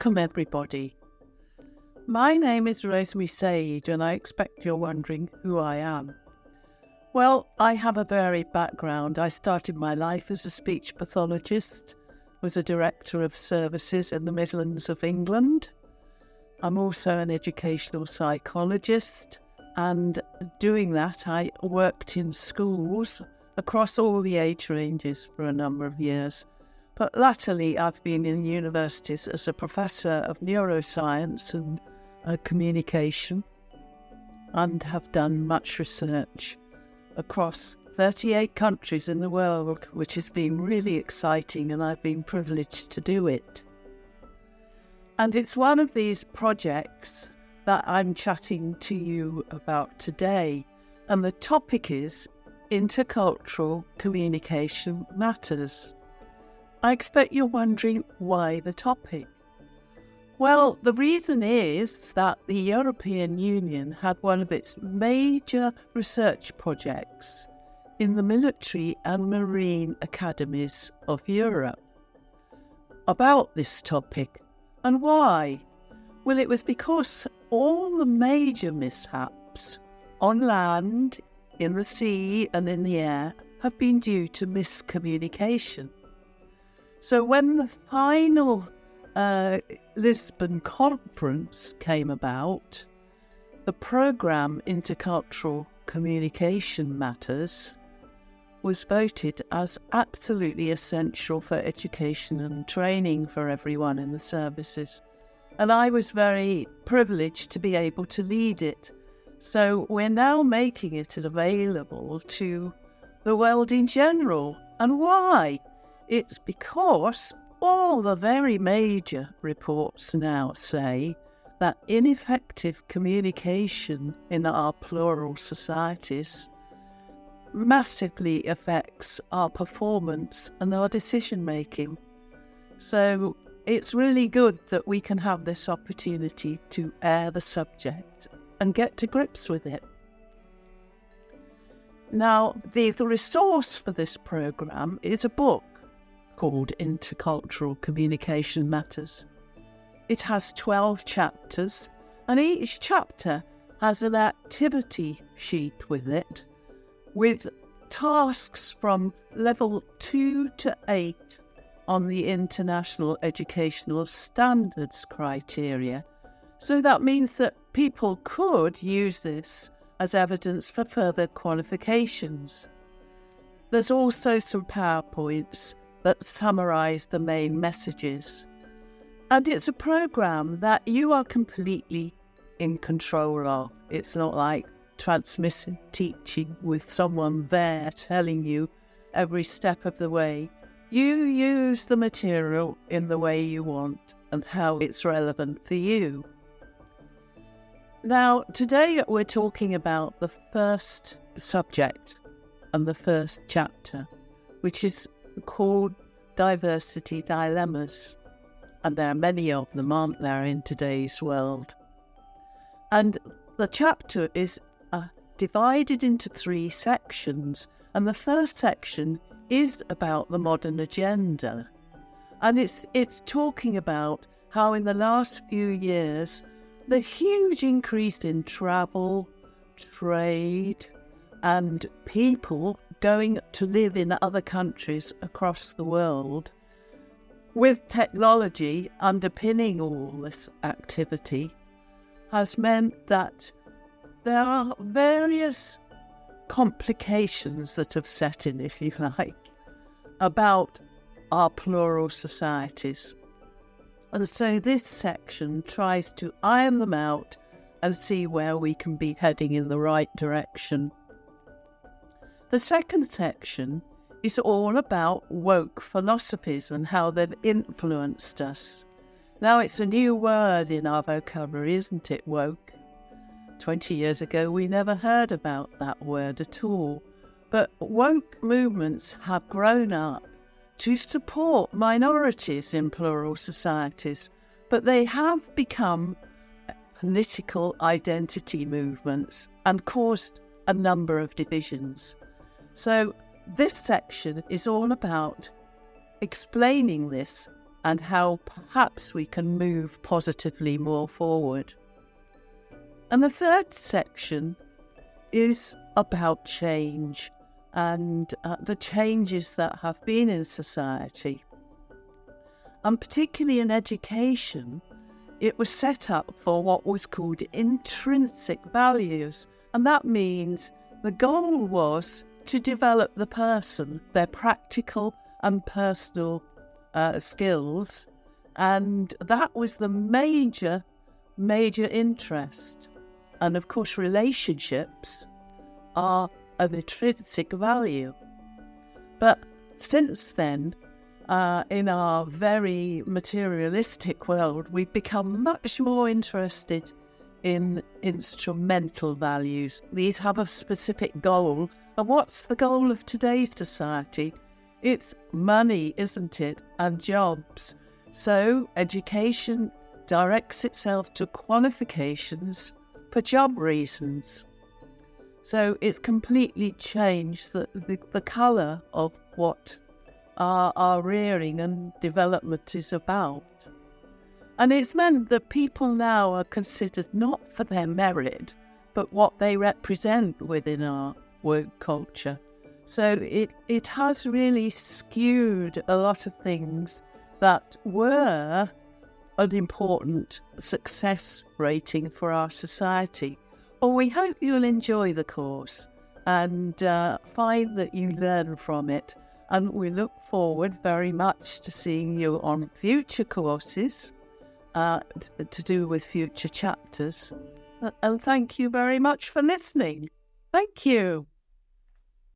Welcome everybody. My name is Rosemary Sage and I expect you're wondering who I am. Well, I have a varied background. I started my life as a speech pathologist, was a director of services in the Midlands of England. I'm also an educational psychologist, and doing that I worked in schools across all the age ranges for a number of years. But latterly I've been in universities as a professor of neuroscience and communication, and have done much research across 38 countries in the world, which has been really exciting, and I've been privileged to do it. And it's one of these projects that I'm chatting to you about today, and the topic is Intercultural Communication Matters. I expect you're wondering why the topic. Well, the reason is that the European Union had one of its major research projects in the military and marine academies of Europe about this topic. And why? Well, it was because all the major mishaps on land, in the sea and in the air have been due to miscommunication. So when the final Lisbon conference came about, the programme Intercultural Communication Matters was voted as absolutely essential for education and training for everyone in the services. And I was very privileged to be able to lead it. So we're now making it available to the world in general. And why? It's because all the very major reports now say that ineffective communication in our plural societies massively affects our performance and our decision making. So it's really good that we can have this opportunity to air the subject and get to grips with it. Now, the resource for this programme is a book called Intercultural Communication Matters. It has 12 chapters, and each chapter has an activity sheet with it, with tasks from level 2 to 8 on the International Educational Standards criteria. So that means that people could use this as evidence for further qualifications. There's also some PowerPoints that summarise the main messages. And it's a programme that you are completely in control of. It's not like transmissive teaching with someone there telling you every step of the way. You use the material in the way you want and how it's relevant for you. Now, today we're talking about the first subject and the first chapter, which is called Diversity Dilemmas. And there are many of them, aren't there, in today's world? And the chapter is divided into 3 sections. And the first section is about the modern agenda. And it's talking about how in the last few years, the huge increase in travel, trade, and people going to live in other countries across the world, with technology underpinning all this activity, has meant that there are various complications that have set in, if you like, about our plural societies. And so this section tries to iron them out and see where we can be heading in the right direction. The second section is all about woke philosophies and how they've influenced us. Now, it's a new word in our vocabulary, isn't it, woke? 20 years ago, we never heard about that word at all. But woke movements have grown up to support minorities in plural societies, but they have become political identity movements and caused a number of divisions. So this section is all about explaining this and how perhaps we can move positively more forward. And the third section is about change and the changes that have been in society. And particularly in education, it was set up for what was called intrinsic values. And that means the goal was to develop the person, their practical and personal skills. And that was the major interest. And of course, relationships are an intrinsic value. But since then, in our very materialistic world, we've become much more interested in instrumental values. These have a specific goal. And what's the goal of today's society? It's money, isn't it? And jobs. So education directs itself to qualifications for job reasons. So it's completely changed the colour of what our rearing and development is about. And it's meant that people now are considered not for their merit, but what they represent within our work culture. So it has really skewed a lot of things that were an important success rating for our society. Well, we hope you'll enjoy the course and find that you learn from it. And we look forward very much to seeing you on future courses to do with future chapters. And thank you very much for listening. Thank you.